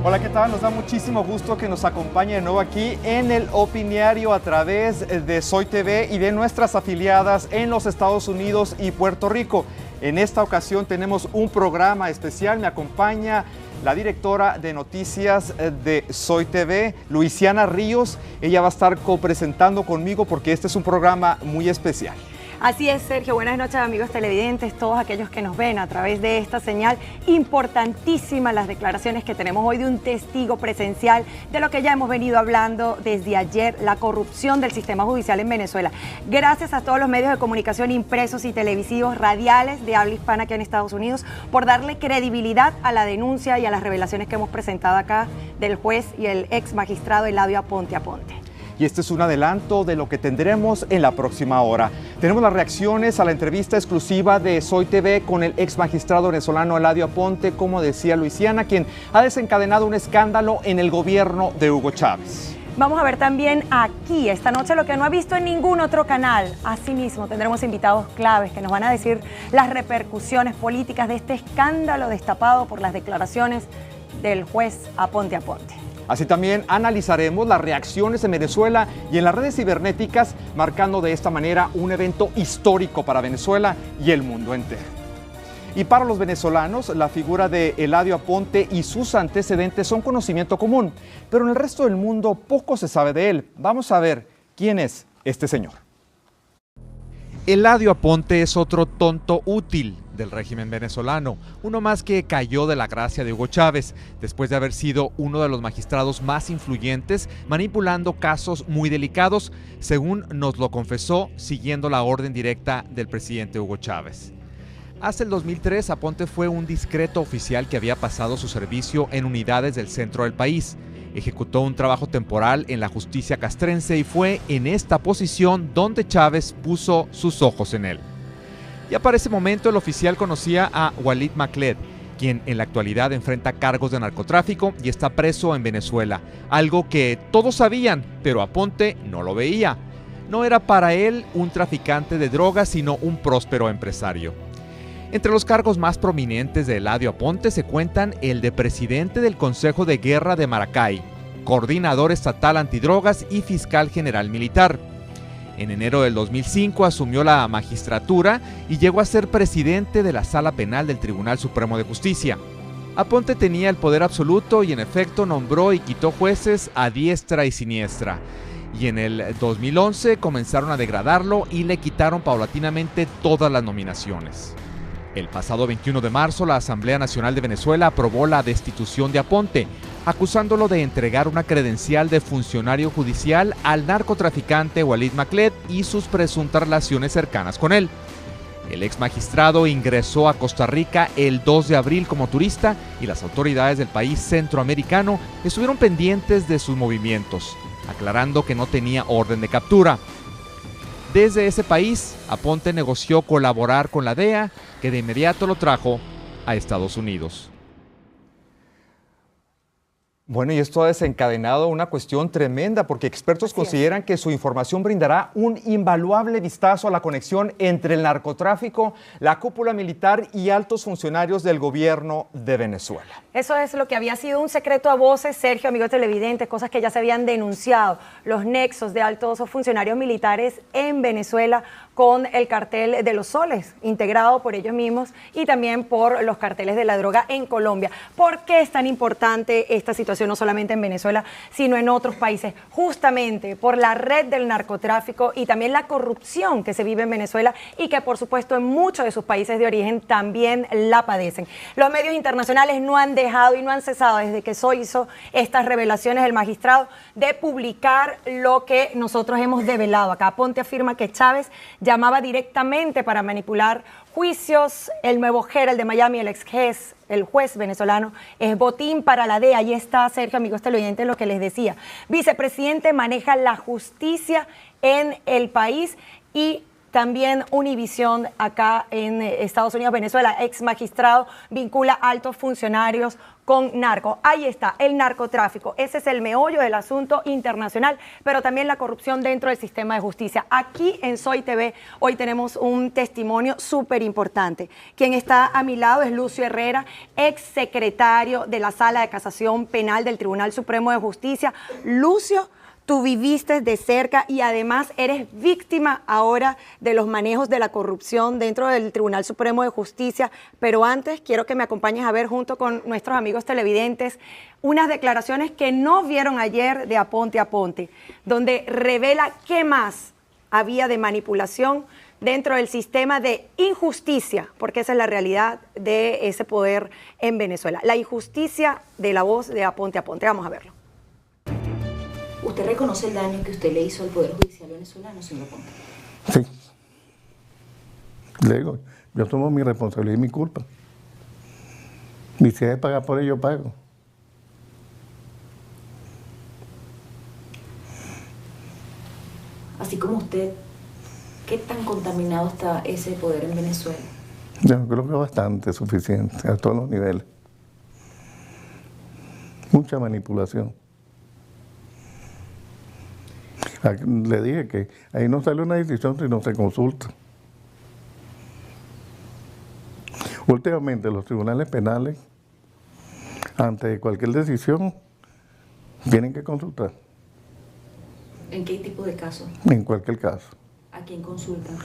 Hola, ¿qué tal? Nos da muchísimo gusto que nos acompañe de nuevo aquí en el Opiniario a través de Soy TV y de nuestras afiliadas en los Estados Unidos y Puerto Rico. En esta ocasión tenemos un programa especial. Me acompaña la directora de noticias de Soy TV, Luisiana Ríos. Ella va a estar copresentando conmigo porque este es un programa muy especial. Así es, Sergio. Buenas noches, amigos televidentes, todos aquellos que nos ven a través de esta señal. Importantísimas las declaraciones que tenemos hoy de un testigo presencial de lo que ya hemos venido hablando desde ayer, la corrupción del sistema judicial en Venezuela. Gracias a todos los medios de comunicación impresos y televisivos, radiales de habla hispana aquí en Estados Unidos, por darle credibilidad a la denuncia y a las revelaciones que hemos presentado acá del juez y el ex magistrado Eladio Aponte Aponte. Y este es un adelanto de lo que tendremos en la próxima hora. Tenemos las reacciones a la entrevista exclusiva de Soy TV con el ex magistrado venezolano Eladio Aponte, como decía Luisiana, quien ha desencadenado un escándalo en el gobierno de Hugo Chávez. Vamos a ver también aquí esta noche lo que no ha visto en ningún otro canal. Asimismo, tendremos invitados claves que nos van a decir las repercusiones políticas de este escándalo destapado por las declaraciones del juez Aponte Aponte. Así también analizaremos las reacciones en Venezuela y en las redes cibernéticas, marcando de esta manera un evento histórico para Venezuela y el mundo entero. Y para los venezolanos, la figura de Eladio Aponte y sus antecedentes son conocimiento común, pero en el resto del mundo poco se sabe de él. Vamos a ver quién es este señor. Eladio Aponte es otro tonto útil del régimen venezolano, uno más que cayó de la gracia de Hugo Chávez, después de haber sido uno de los magistrados más influyentes, manipulando casos muy delicados, según nos lo confesó, siguiendo la orden directa del presidente Hugo Chávez. Hasta el 2003, Aponte fue un discreto oficial que había pasado su servicio en unidades del centro del país. Ejecutó un trabajo temporal en la justicia castrense y fue en esta posición donde Chávez puso sus ojos en él. Ya para ese momento el oficial conocía a Walid Macled, quien en la actualidad enfrenta cargos de narcotráfico y está preso en Venezuela, algo que todos sabían, pero Aponte no lo veía. No era para él un traficante de drogas, sino un próspero empresario. Entre los cargos más prominentes de Eladio Aponte se cuentan el de presidente del Consejo de Guerra de Maracay, coordinador estatal antidrogas y fiscal general militar. En enero del 2005 asumió la magistratura y llegó a ser presidente de la Sala Penal del Tribunal Supremo de Justicia. Aponte tenía el poder absoluto y en efecto nombró y quitó jueces a diestra y siniestra. Y en el 2011 comenzaron a degradarlo y le quitaron paulatinamente todas las nominaciones. El pasado 21 de marzo, la Asamblea Nacional de Venezuela aprobó la destitución de Aponte, acusándolo de entregar una credencial de funcionario judicial al narcotraficante Walid Macled y sus presuntas relaciones cercanas con él. El ex magistrado ingresó a Costa Rica el 2 de abril como turista y las autoridades del país centroamericano estuvieron pendientes de sus movimientos, aclarando que no tenía orden de captura. Desde ese país, Aponte negoció colaborar con la DEA, que de inmediato lo trajo a Estados Unidos. Bueno, y esto ha desencadenado una cuestión tremenda porque expertos consideran que su información brindará un invaluable vistazo a la conexión entre el narcotráfico, la cúpula militar y altos funcionarios del gobierno de Venezuela. Eso es lo que había sido un secreto a voces, Sergio, amigos televidentes, cosas que ya se habían denunciado, los nexos de altos funcionarios militares en Venezuela con el cartel de los soles, integrado por ellos mismos y también por los carteles de la droga en Colombia. ¿Por qué es tan importante esta situación, no solamente en Venezuela, sino en otros países? Justamente por la red del narcotráfico y también la corrupción que se vive en Venezuela y que, por supuesto, en muchos de sus países de origen también la padecen. Los medios internacionales no han dejado y no han cesado, desde que hizo estas revelaciones del magistrado, de publicar lo que nosotros hemos develado. Acá Aponte afirma que Chávez llamaba directamente para manipular juicios. El nuevo Herald de Miami, el juez venezolano, es botín para la DEA. Ahí está, Sergio, amigos televidentes, lo que les decía. Vicepresidente maneja la justicia en el país y También Univisión acá en Estados Unidos, Venezuela, ex magistrado, vincula altos funcionarios con narco. Ahí está, el narcotráfico. Ese es el meollo del asunto internacional, pero también la corrupción dentro del sistema de justicia. Aquí en Soy TV hoy tenemos un testimonio súper importante. Quien está a mi lado es Lucio Herrera, ex secretario de la Sala de Casación Penal del Tribunal Supremo de Justicia. Lucio, tú viviste de cerca y además eres víctima ahora de los manejos de la corrupción dentro del Tribunal Supremo de Justicia. Pero antes quiero que me acompañes a ver junto con nuestros amigos televidentes unas declaraciones que no vieron ayer de Aponte Aponte, donde revela qué más había de manipulación dentro del sistema de injusticia, porque esa es la realidad de ese poder en Venezuela. La injusticia de la voz de Aponte Aponte. Vamos a verlo. ¿Usted reconoce el daño que usted le hizo al Poder Judicial venezolano, señor Aponte? Sí. Le digo, yo tomo mi responsabilidad y mi culpa. Y si hay que pagar por ello, pago. Así como usted, ¿qué tan contaminado está ese poder en Venezuela? Yo creo que bastante suficiente a todos los niveles. Mucha manipulación. Le dije que ahí no sale una decisión si no se consulta. Últimamente los tribunales penales, ante cualquier decisión, tienen que consultar. ¿En qué tipo de caso? En cualquier caso. ¿A quién consultan?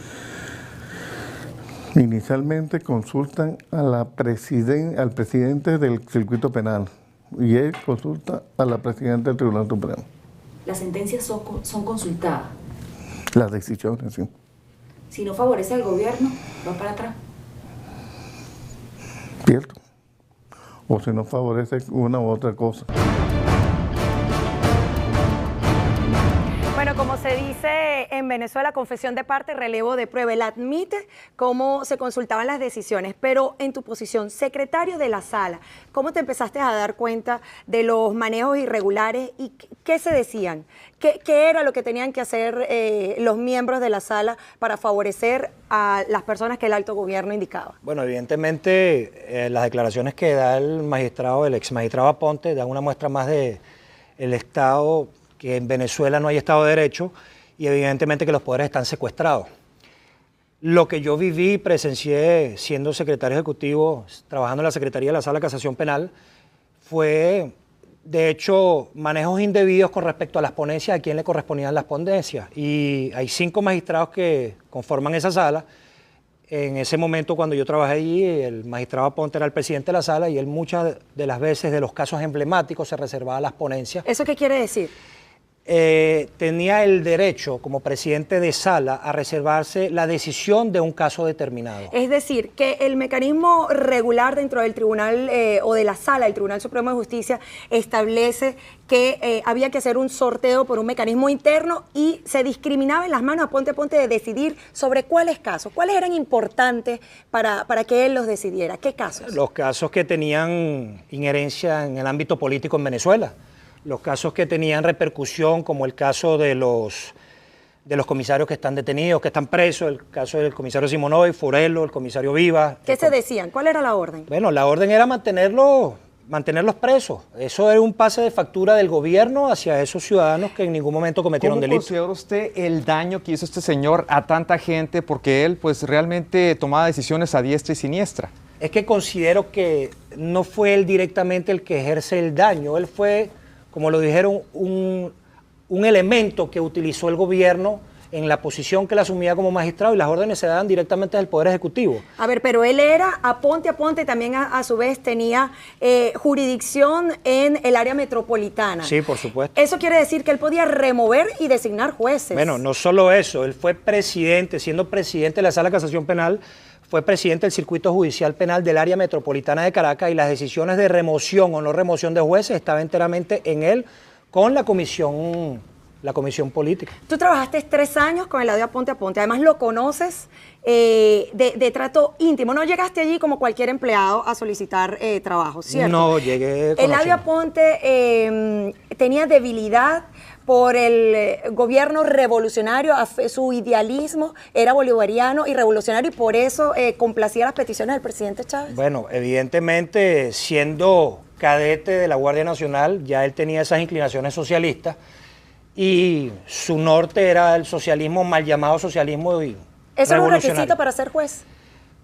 Inicialmente consultan al presidente del circuito penal y él consulta a la presidenta del Tribunal Supremo. ¿Las sentencias son consultadas? Las decisiones, sí. Si no favorece al gobierno, va para atrás. Cierto. O si no favorece una u otra cosa. Bueno, como se dice en Venezuela, confesión de parte, relevo de prueba. Él admite cómo se consultaban las decisiones, pero en tu posición, secretario de la sala, ¿cómo te empezaste a dar cuenta de los manejos irregulares y qué se decían? ¿Qué era lo que tenían que hacer los miembros de la sala para favorecer a las personas que el alto gobierno indicaba? Bueno, evidentemente las declaraciones que da el magistrado, el ex magistrado Aponte, dan una muestra más de el Estado, que en Venezuela no hay Estado de Derecho y evidentemente que los poderes están secuestrados. Lo que yo viví, presencié siendo secretario ejecutivo, trabajando en la Secretaría de la Sala de Casación Penal, fue, de hecho, manejos indebidos con respecto a las ponencias, a quién le correspondían las ponencias. Y hay 5 magistrados que conforman esa sala. En ese momento, cuando yo trabajé allí, el magistrado Aponte era el presidente de la sala y él muchas de las veces de los casos emblemáticos se reservaba las ponencias. ¿Eso qué quiere decir? Tenía el derecho como presidente de sala a reservarse la decisión de un caso determinado. Es decir, que el mecanismo regular dentro del tribunal o de la sala del Tribunal Supremo de Justicia establece que había que hacer un sorteo por un mecanismo interno y se discriminaba en las manos a Aponte Aponte de decidir sobre cuáles casos, cuáles eran importantes para que él los decidiera. ¿Qué casos? Los casos que tenían injerencia en el ámbito político en Venezuela. Los casos que tenían repercusión, como el caso de los comisarios que están detenidos, que están presos, el caso del comisario Simonovi, Forello, el comisario Vivas. ¿Qué se decían? ¿Cuál era la orden? Bueno, la orden era mantenerlos presos. Eso era un pase de factura del gobierno hacia esos ciudadanos que en ningún momento cometieron delitos. ¿Cómo considera usted el daño que hizo este señor a tanta gente? Porque él pues realmente tomaba decisiones a diestra y siniestra. Es que considero que no fue él directamente el que ejerce el daño, él fue, como lo dijeron, un elemento que utilizó el gobierno en la posición que él asumía como magistrado y las órdenes se daban directamente del Poder Ejecutivo. A ver, pero él era Aponte Aponte, también a su vez tenía jurisdicción en el área metropolitana. Sí, por supuesto. Eso quiere decir que él podía remover y designar jueces. Bueno, no solo eso, él fue presidente, siendo presidente de la Sala de Casación Penal, fue presidente del Circuito Judicial Penal del área metropolitana de Caracas y las decisiones de remoción o no remoción de jueces estaban enteramente en él con la comisión política. Tú trabajaste 3 años con Eladio Aponte Aponte, además lo conoces de trato íntimo. No llegaste allí como cualquier empleado a solicitar trabajo, ¿cierto? No, llegué Eladio Aponte tenía debilidad por el gobierno revolucionario, su idealismo era bolivariano y revolucionario y por eso complacía las peticiones del presidente Chávez. Bueno, evidentemente, siendo cadete de la Guardia Nacional, ya él tenía esas inclinaciones socialistas y su norte era el socialismo, mal llamado socialismo y ¿Eso era un requisito para ser juez?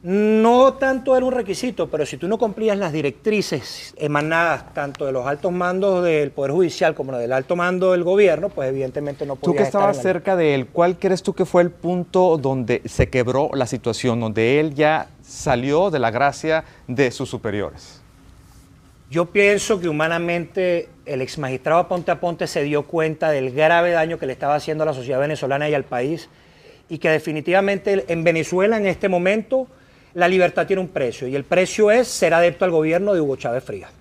No tanto era un requisito, pero si tú no cumplías las directrices emanadas tanto de los altos mandos del Poder Judicial como del alto mando del gobierno, pues evidentemente no podías Tú que estabas estar en cerca de él, ¿cuál crees tú que fue el punto donde se quebró la situación, donde él ya salió de la gracia de sus superiores? Yo pienso que humanamente el exmagistrado Aponte se dio cuenta del grave daño que le estaba haciendo a la sociedad venezolana y al país, y que definitivamente en Venezuela en este momento la libertad tiene un precio, y el precio es ser adepto al gobierno de Hugo Chávez Frías.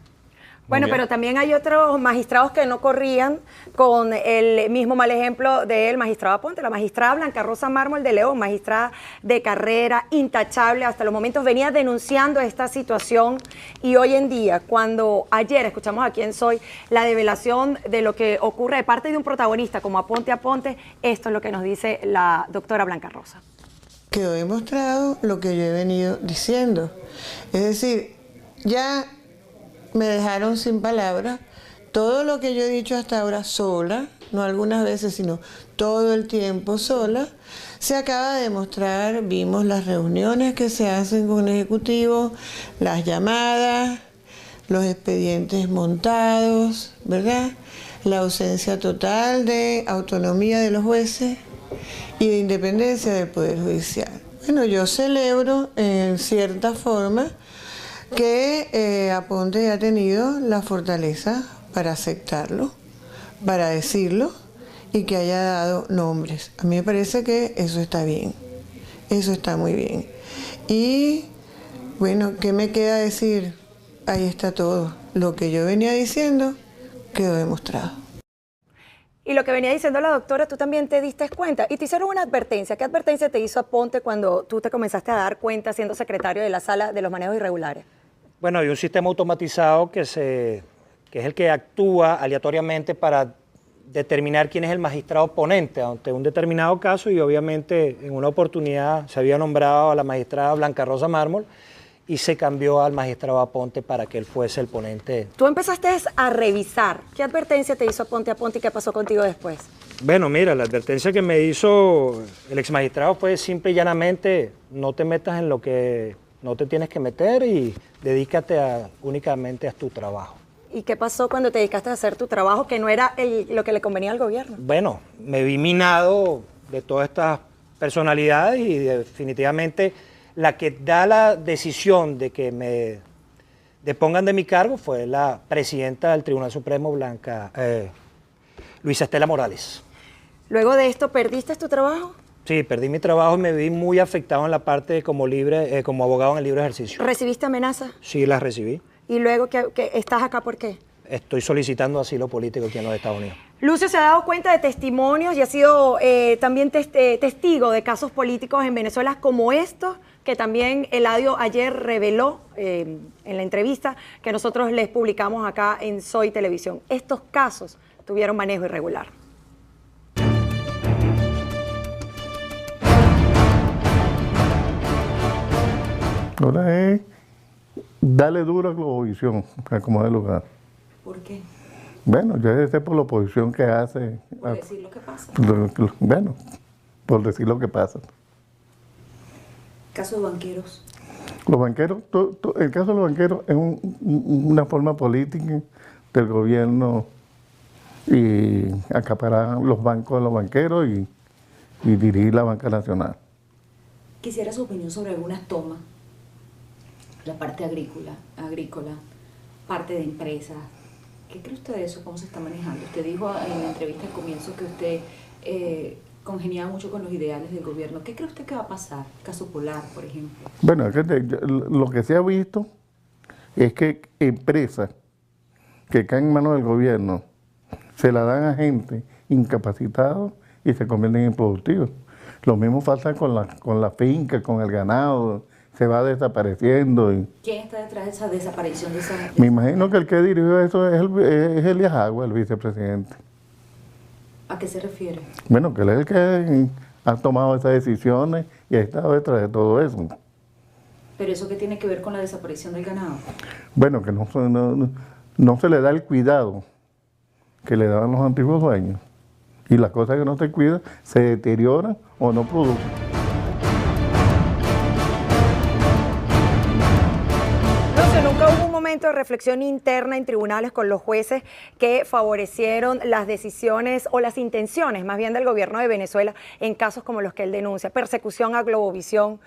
Bueno, pero también hay otros magistrados que no corrían con el mismo mal ejemplo del magistrado Aponte. La magistrada Blanca Rosa Mármol de León, magistrada de carrera, intachable, hasta los momentos venía denunciando esta situación, y hoy en día, cuando ayer escuchamos aquí en Soy la develación de lo que ocurre de parte de un protagonista como Aponte, esto es lo que nos dice la doctora Blanca Rosa. Quedó demostrado lo que yo he venido diciendo. Es decir, ya me dejaron sin palabras. Todo lo que yo he dicho hasta ahora sola, no algunas veces, sino todo el tiempo sola, se acaba de demostrar. Vimos las reuniones que se hacen con el Ejecutivo, las llamadas, los expedientes montados, ¿verdad? La ausencia total de autonomía de los jueces y de independencia del Poder Judicial. Bueno, yo celebro en cierta forma que Aponte ha tenido la fortaleza para aceptarlo, para decirlo y que haya dado nombres. A mí me parece que eso está bien, eso está muy bien. Y bueno, ¿qué me queda decir? Ahí está todo. Lo que yo venía diciendo quedó demostrado. Y lo que venía diciendo la doctora, tú también te diste cuenta y te hicieron una advertencia. ¿Qué advertencia te hizo Aponte cuando tú te comenzaste a dar cuenta siendo secretario de la Sala de los Manejos Irregulares? Bueno, hay un sistema automatizado que es el que actúa aleatoriamente para determinar quién es el magistrado ponente ante un determinado caso, y obviamente en una oportunidad se había nombrado a la magistrada Blanca Rosa Mármol y se cambió al magistrado Aponte para que él fuese el ponente. Tú empezaste a revisar. ¿Qué advertencia te hizo Aponte y qué pasó contigo después? Bueno, mira, la advertencia que me hizo el exmagistrado fue simple y llanamente: no te metas en lo que no te tienes que meter y dedícate únicamente a tu trabajo. ¿Y qué pasó cuando te dedicaste a hacer tu trabajo, que no era lo que le convenía al gobierno? Bueno, me vi minado de todas estas personalidades y definitivamente la que da la decisión de que me depongan de mi cargo fue la presidenta del Tribunal Supremo, Luisa Estela Morales. ¿Luego de esto perdiste tu trabajo? Sí, perdí mi trabajo y me vi muy afectado en la parte como abogado en el libre ejercicio. ¿Recibiste amenazas? Sí, las recibí. ¿Y luego que estás acá por qué? Estoy solicitando asilo político aquí en los Estados Unidos. Lucio se ha dado cuenta de testimonios y ha sido también testigo de casos políticos en Venezuela como estos, que también Eladio ayer reveló en la entrevista que nosotros les publicamos acá en Soy Televisión. Estos casos tuvieron manejo irregular. Ahora es darle duro a la oposición, a como de lugar. ¿Por qué? Bueno, yo sé por la oposición que hace. Por decir lo que pasa. Bueno, por decir lo que pasa. Caso de banqueros. Los banqueros, el caso de los banqueros es una forma política del gobierno y acaparar los bancos de los banqueros y dirigir la banca nacional. Quisiera su opinión sobre algunas tomas. La parte agrícola, parte de empresas. ¿Qué cree usted de eso? ¿Cómo se está manejando? Usted dijo en la entrevista al comienzo que usted congeniaba mucho con los ideales del gobierno. ¿Qué cree usted que va a pasar? Caso Polar, por ejemplo. Bueno, lo que se ha visto es que empresas que caen en manos del gobierno se la dan a gente incapacitados y se convierten en improductivos. Lo mismo pasa con la finca, con el ganado, se va desapareciendo. ¿Quién está detrás de esa desaparición de esa? Me imagino que el que dirigió eso es Elías Agua, el vicepresidente. ¿A qué se refiere? Bueno, que él es el que ha tomado esas decisiones y ha estado detrás de todo eso. ¿Pero eso qué tiene que ver con la desaparición del ganado? Bueno, que no se le da el cuidado que le daban los antiguos dueños. Y las cosas que no se cuidan se deterioran o no producen. Nunca hubo un momento de reflexión interna en tribunales con los jueces que favorecieron las decisiones o las intenciones más bien del gobierno de Venezuela en casos como los que él denuncia. Persecución a Globovisión,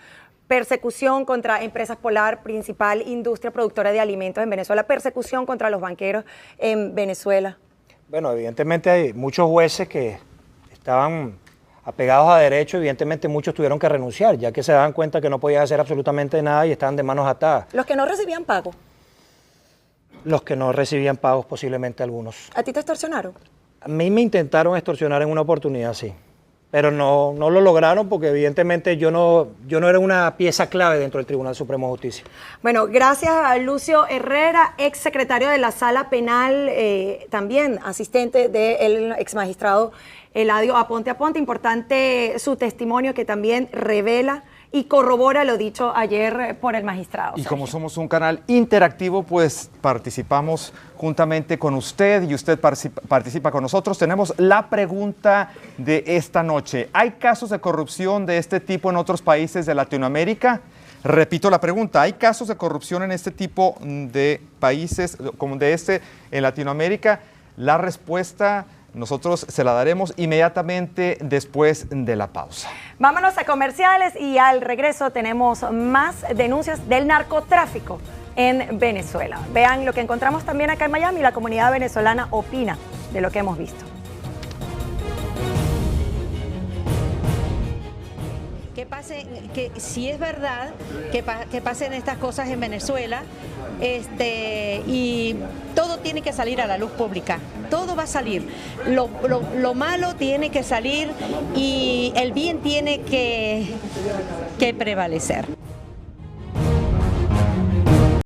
persecución contra Empresas Polar, principal industria productora de alimentos en Venezuela, persecución contra los banqueros en Venezuela. Bueno, evidentemente hay muchos jueces que estaban apegados a derecho, evidentemente muchos tuvieron que renunciar, ya que se daban cuenta que no podían hacer absolutamente nada y estaban de manos atadas. Los que no recibían pago. Los que no recibían pagos, posiblemente algunos. ¿A ti te extorsionaron? A mí me intentaron extorsionar en una oportunidad, sí. Pero no lo lograron porque evidentemente yo no era una pieza clave dentro del Tribunal Supremo de Justicia. Bueno, gracias a Lucio Herrera, ex secretario de la Sala Penal, también asistente del ex magistrado Eladio Aponte Aponte. Importante su testimonio que también revela y corrobora lo dicho ayer por el magistrado. Y como somos un canal interactivo, pues participamos juntamente con usted y usted participa con nosotros. Tenemos la pregunta de esta noche. ¿Hay casos de corrupción de este tipo en otros países de Latinoamérica? Repito la pregunta, ¿hay casos de corrupción en este tipo de países como de este en Latinoamérica? La respuesta nosotros se la daremos inmediatamente después de la pausa. Vámonos a comerciales y al regreso tenemos más denuncias del narcotráfico en Venezuela. Vean lo que encontramos también acá en Miami. La comunidad venezolana opina de lo que hemos visto. Que si es verdad que pasen estas cosas en Venezuela, y todo tiene que salir a la luz pública, todo va a salir, lo malo tiene que salir y el bien tiene que prevalecer.